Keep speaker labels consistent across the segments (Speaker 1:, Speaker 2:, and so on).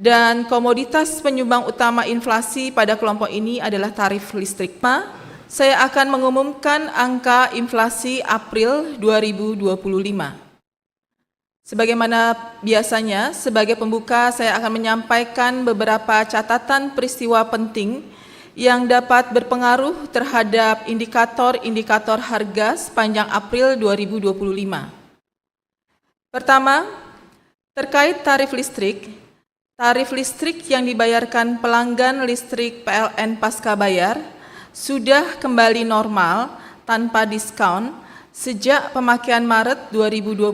Speaker 1: Dan komoditas penyumbang utama inflasi pada kelompok ini adalah tarif listrik. Saya akan mengumumkan angka inflasi April 2025. Sebagaimana biasanya, sebagai pembuka saya akan menyampaikan beberapa catatan peristiwa penting yang dapat berpengaruh terhadap indikator-indikator harga sepanjang April 2025. Pertama, terkait tarif listrik. Tarif listrik yang dibayarkan pelanggan listrik PLN pasca bayar sudah kembali normal tanpa diskon sejak pemakaian Maret 2025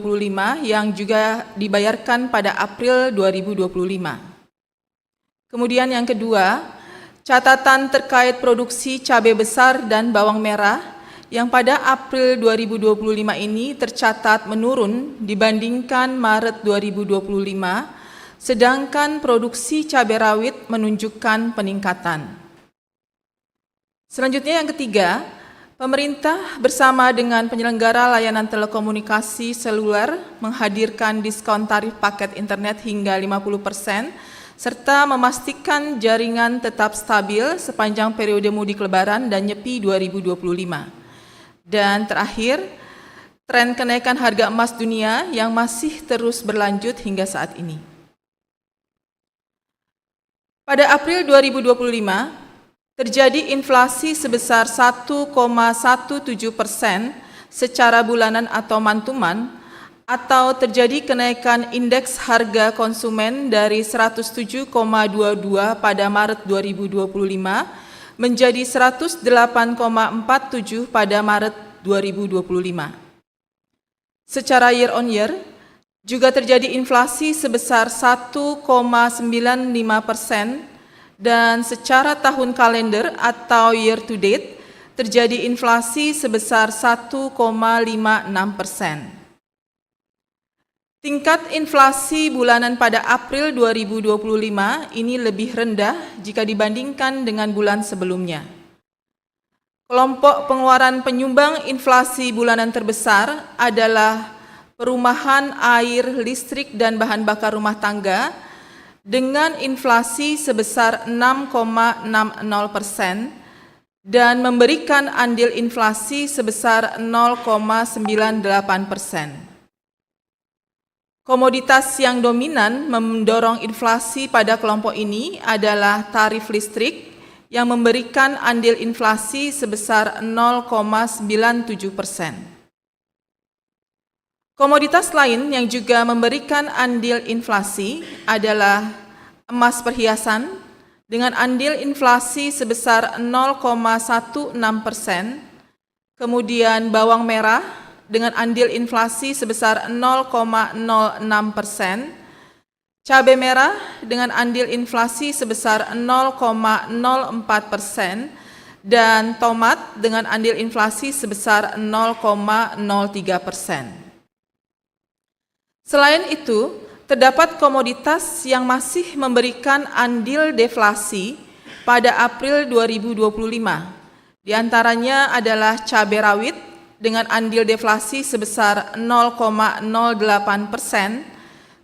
Speaker 1: yang juga dibayarkan pada April 2025. Kemudian yang kedua, catatan terkait produksi cabai besar dan bawang merah yang pada April 2025 ini tercatat menurun dibandingkan Maret 2025, sedangkan produksi cabai rawit menunjukkan peningkatan. Selanjutnya yang ketiga, pemerintah bersama dengan penyelenggara layanan telekomunikasi seluler menghadirkan diskon tarif paket internet hingga 50%, serta memastikan jaringan tetap stabil sepanjang periode mudik lebaran dan Nyepi 2025. Dan terakhir, tren kenaikan harga emas dunia yang masih terus berlanjut hingga saat ini. Pada April 2025, terjadi inflasi sebesar 1,17% secara bulanan atau mantuman, atau terjadi kenaikan indeks harga konsumen dari 107,22 pada Maret 2025 menjadi 108,47 pada Maret 2025. Secara year on year, juga terjadi inflasi sebesar 1,95% dan secara tahun kalender atau year to date terjadi inflasi sebesar 1,56%. Tingkat inflasi bulanan pada April 2025 ini lebih rendah jika dibandingkan dengan bulan sebelumnya. Kelompok pengeluaran penyumbang inflasi bulanan terbesar adalah perumahan, air, listrik, dan bahan bakar rumah tangga dengan inflasi sebesar 6,60% dan memberikan andil inflasi sebesar 0,98%. Komoditas yang dominan mendorong inflasi pada kelompok ini adalah tarif listrik yang memberikan andil inflasi sebesar 0,97%. Komoditas lain yang juga memberikan andil inflasi adalah emas perhiasan dengan andil inflasi sebesar 0,16%, kemudian bawang merah dengan andil inflasi sebesar 0,06%, cabai merah dengan andil inflasi sebesar 0,04%, dan tomat dengan andil inflasi sebesar 0,03%. Selain itu, terdapat komoditas yang masih memberikan andil deflasi pada April 2025. Di antaranya adalah cabai rawit dengan andil deflasi sebesar 0,08%,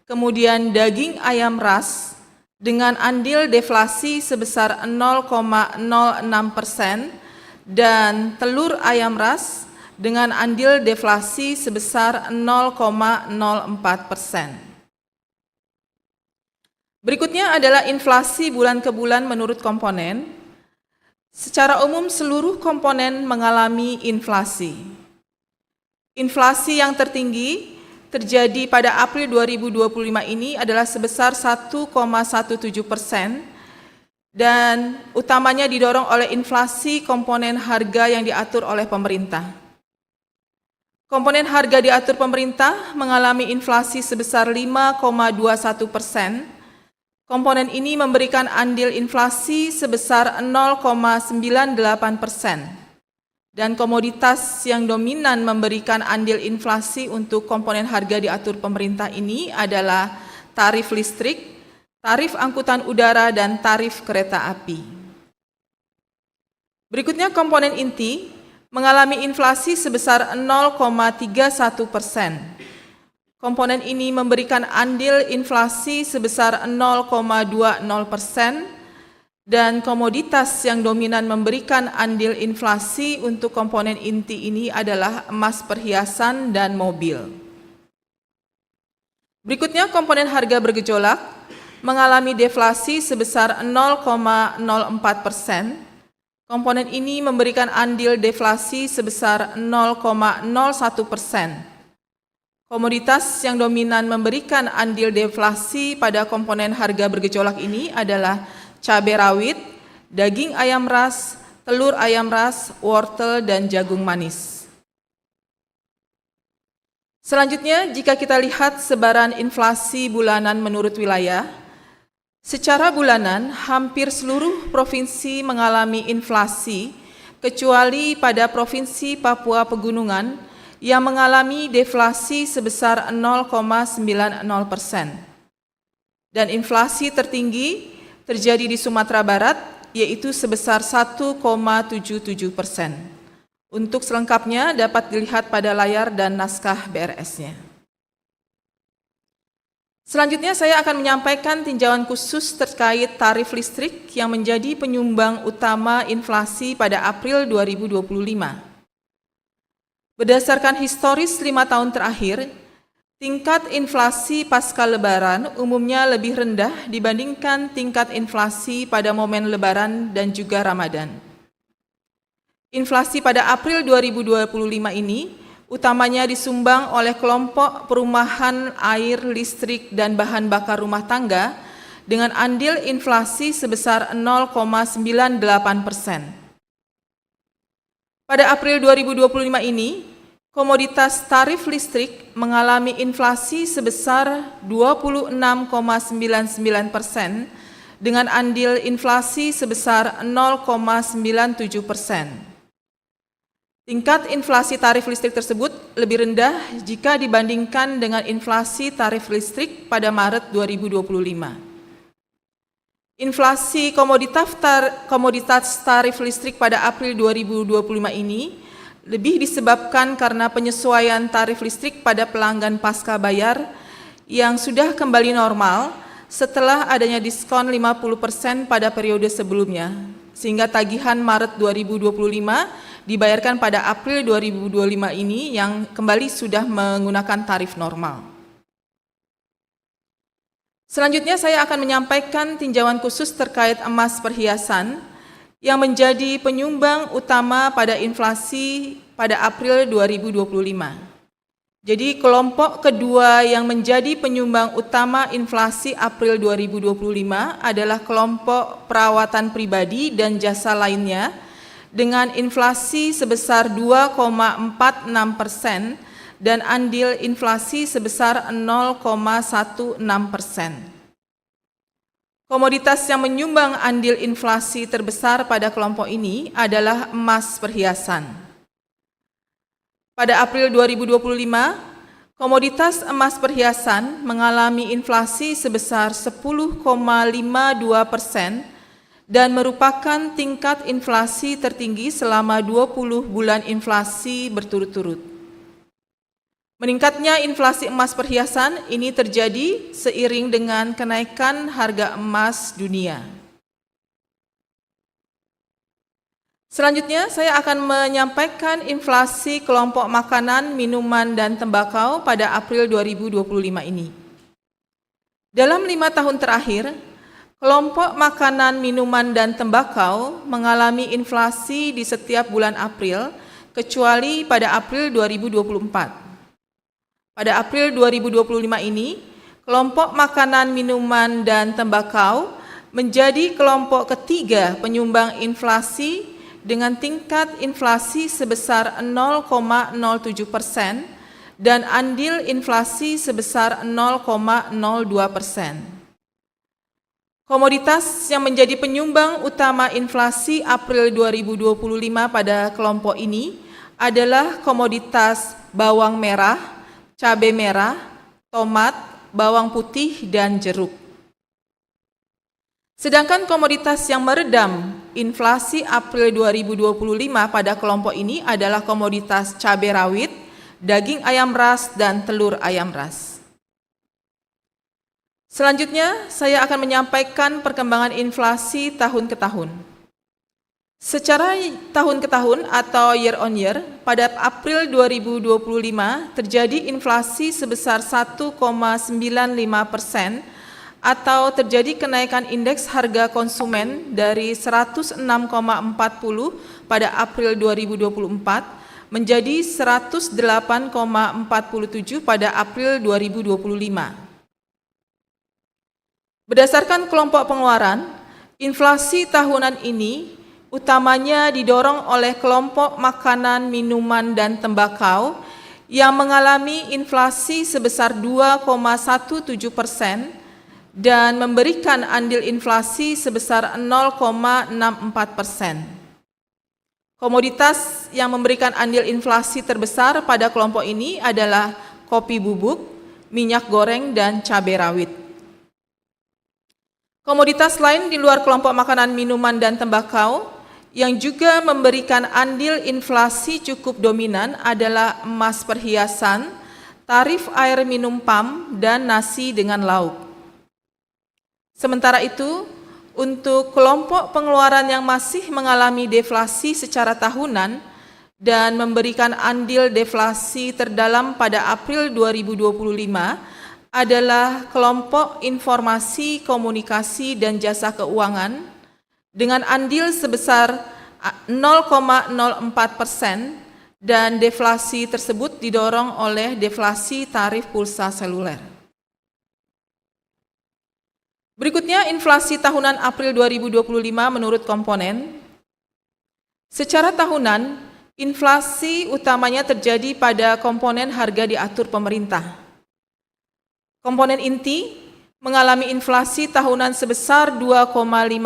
Speaker 1: kemudian daging ayam ras dengan andil deflasi sebesar 0,06%, dan telur ayam ras dengan andil deflasi sebesar 0,04%. Berikutnya adalah inflasi bulan ke bulan menurut komponen. Secara umum seluruh komponen mengalami inflasi. Inflasi yang tertinggi terjadi pada April 2025 ini adalah sebesar 1,17%, dan utamanya didorong oleh inflasi komponen harga yang diatur oleh pemerintah. Komponen harga diatur pemerintah mengalami inflasi sebesar 5,21%. Komponen ini memberikan andil inflasi sebesar 0,98%. Dan komoditas yang dominan memberikan andil inflasi untuk komponen harga diatur pemerintah ini adalah tarif listrik, tarif angkutan udara, dan tarif kereta api. Berikutnya komponen inti mengalami inflasi sebesar 0,31%. Komponen ini memberikan andil inflasi sebesar 0,20%, dan komoditas yang dominan memberikan andil inflasi untuk komponen inti ini adalah emas perhiasan dan mobil. Berikutnya, komponen harga bergejolak mengalami deflasi sebesar 0,04%. Komponen ini memberikan andil deflasi sebesar 0,01%. Komoditas yang dominan memberikan andil deflasi pada komponen harga bergejolak ini adalah cabai rawit, daging ayam ras, telur ayam ras, wortel, dan jagung manis. Selanjutnya, jika kita lihat sebaran inflasi bulanan menurut wilayah, secara bulanan hampir seluruh provinsi mengalami inflasi, kecuali pada Provinsi Papua Pegunungan yang mengalami deflasi sebesar 0,90%. Dan inflasi tertinggi terjadi di Sumatera Barat, yaitu sebesar 1,77%. Untuk selengkapnya dapat dilihat pada layar dan naskah BRS-nya. Selanjutnya saya akan menyampaikan tinjauan khusus terkait tarif listrik yang menjadi penyumbang utama inflasi pada April 2025. Berdasarkan historis 5 tahun terakhir, tingkat inflasi pasca Lebaran umumnya lebih rendah dibandingkan tingkat inflasi pada momen Lebaran dan juga Ramadan. Inflasi pada April 2025 ini utamanya disumbang oleh kelompok perumahan, air, listrik, dan bahan bakar rumah tangga dengan andil inflasi sebesar 0,98%. Pada April 2025 ini, komoditas tarif listrik mengalami inflasi sebesar 26,99% dengan andil inflasi sebesar 0,97%. Tingkat inflasi tarif listrik tersebut lebih rendah jika dibandingkan dengan inflasi tarif listrik pada Maret 2025. Inflasi komoditas tarif listrik pada April 2025 ini lebih disebabkan karena penyesuaian tarif listrik pada pelanggan pasca bayar yang sudah kembali normal setelah adanya diskon 50% pada periode sebelumnya, sehingga tagihan Maret 2025 dibayarkan pada April 2025 ini yang kembali sudah menggunakan tarif normal. Selanjutnya saya akan menyampaikan tinjauan khusus terkait emas perhiasan yang menjadi penyumbang utama pada inflasi pada April 2025. Jadi kelompok kedua yang menjadi penyumbang utama inflasi April 2025 adalah kelompok perawatan pribadi dan jasa lainnya dengan inflasi sebesar 2,46% dan andil inflasi sebesar 0,16%. Komoditas yang menyumbang andil inflasi terbesar pada kelompok ini adalah emas perhiasan. Pada April 2025, komoditas emas perhiasan mengalami inflasi sebesar 10,52% dan merupakan tingkat inflasi tertinggi selama 20 bulan inflasi berturut-turut. Meningkatnya inflasi emas perhiasan ini terjadi seiring dengan kenaikan harga emas dunia. Selanjutnya, saya akan menyampaikan inflasi kelompok makanan, minuman, dan tembakau pada April 2025 ini. Dalam 5 tahun terakhir, kelompok makanan, minuman, dan tembakau mengalami inflasi di setiap bulan April, kecuali pada April 2024. Pada April 2025 ini, kelompok makanan, minuman, dan tembakau menjadi kelompok ketiga penyumbang inflasi dengan tingkat inflasi sebesar 0,07% dan andil inflasi sebesar 0,02%. Komoditas yang menjadi penyumbang utama inflasi April 2025 pada kelompok ini adalah komoditas bawang merah, cabai merah, tomat, bawang putih, dan jeruk. Sedangkan komoditas yang meredam inflasi April 2025 pada kelompok ini adalah komoditas cabai rawit, daging ayam ras, dan telur ayam ras. Selanjutnya, saya akan menyampaikan perkembangan inflasi tahun ke tahun. Secara tahun ke tahun atau year on year, pada April 2025 terjadi inflasi sebesar 1,95% atau terjadi kenaikan indeks harga konsumen dari 106,40 pada April 2024 menjadi 108,47 pada April 2025. Berdasarkan kelompok pengeluaran, inflasi tahunan ini utamanya didorong oleh kelompok makanan, minuman, dan tembakau yang mengalami inflasi sebesar 2,17% dan memberikan andil inflasi sebesar 0,64%. Komoditas yang memberikan andil inflasi terbesar pada kelompok ini adalah kopi bubuk, minyak goreng, dan cabai rawit. Komoditas lain di luar kelompok makanan, minuman, dan tembakau yang juga memberikan andil inflasi cukup dominan adalah emas perhiasan, tarif air minum PAM, dan nasi dengan lauk. Sementara itu, untuk kelompok pengeluaran yang masih mengalami deflasi secara tahunan dan memberikan andil deflasi terdalam pada April 2025 adalah kelompok informasi, komunikasi, dan jasa keuangan dengan andil sebesar 0,04% dan deflasi tersebut didorong oleh deflasi tarif pulsa seluler. Berikutnya, inflasi tahunan April 2025 menurut komponen. Secara tahunan, inflasi utamanya terjadi pada komponen harga diatur pemerintah. Komponen inti mengalami inflasi tahunan sebesar 2,50%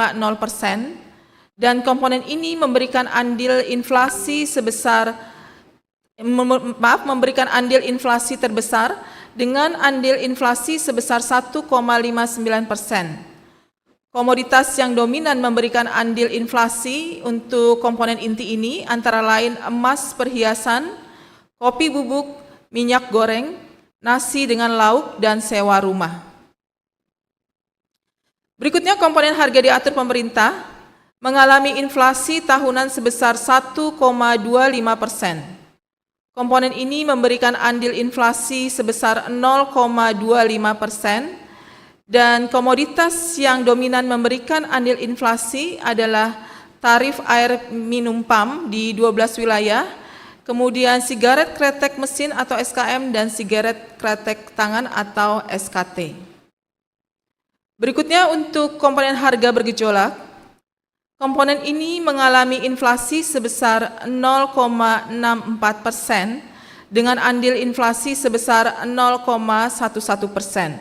Speaker 1: dan komponen ini memberikan andil inflasi terbesar dengan andil inflasi sebesar 1,59%. Komoditas yang dominan memberikan andil inflasi untuk komponen inti ini antara lain emas perhiasan, kopi bubuk, minyak goreng, nasi dengan lauk, dan sewa rumah. Berikutnya, komponen harga diatur pemerintah mengalami inflasi tahunan sebesar 1,25%. Komponen ini memberikan andil inflasi sebesar 0,25% dan komoditas yang dominan memberikan andil inflasi adalah tarif air minum PAM di 12 wilayah, kemudian sigaret kretek mesin atau SKM dan sigaret kretek tangan atau SKT. Berikutnya untuk komponen harga bergejolak, komponen ini mengalami inflasi sebesar 0,64% dengan andil inflasi sebesar 0,11%.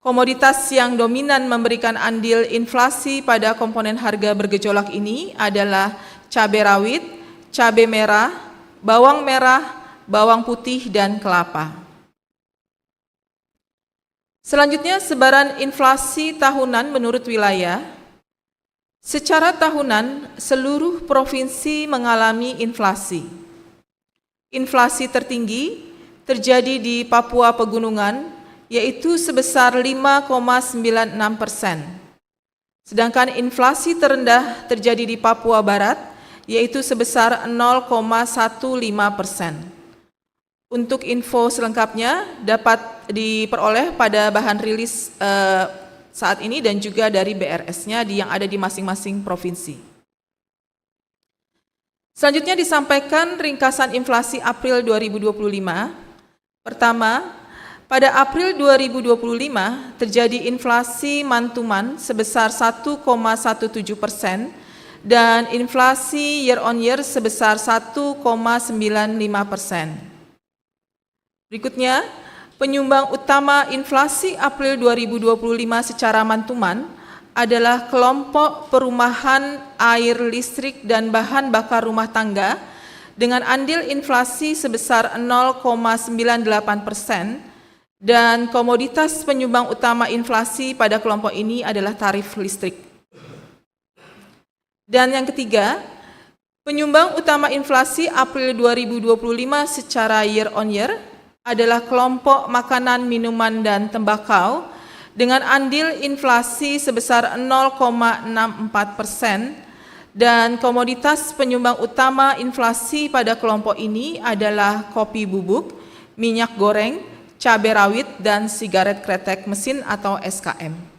Speaker 1: Komoditas yang dominan memberikan andil inflasi pada komponen harga bergejolak ini adalah cabai rawit, cabai merah, bawang putih, dan kelapa. Selanjutnya, sebaran inflasi tahunan menurut wilayah. Secara tahunan, seluruh provinsi mengalami inflasi. Inflasi tertinggi terjadi di Papua Pegunungan, yaitu sebesar 5,96%. Sedangkan inflasi terendah terjadi di Papua Barat, yaitu sebesar 0,15%. Untuk info selengkapnya dapat diperoleh pada bahan rilis saat ini dan juga dari BRS-nya yang ada di masing-masing provinsi. Selanjutnya disampaikan ringkasan inflasi April 2025. Pertama, pada April 2025 terjadi inflasi mantuman sebesar 1,17% dan inflasi year on year sebesar 1,95%. Berikutnya, penyumbang utama inflasi April 2025 secara mantuman adalah kelompok perumahan, air, listrik, dan bahan bakar rumah tangga dengan andil inflasi sebesar 0,98% dan komoditas penyumbang utama inflasi pada kelompok ini adalah tarif listrik. Dan yang ketiga, penyumbang utama inflasi April 2025 secara year on year adalah kelompok makanan, minuman, dan tembakau dengan andil inflasi sebesar 0,64%, dan komoditas penyumbang utama inflasi pada kelompok ini adalah kopi bubuk, minyak goreng, cabai rawit, dan sigaret kretek mesin atau SKM.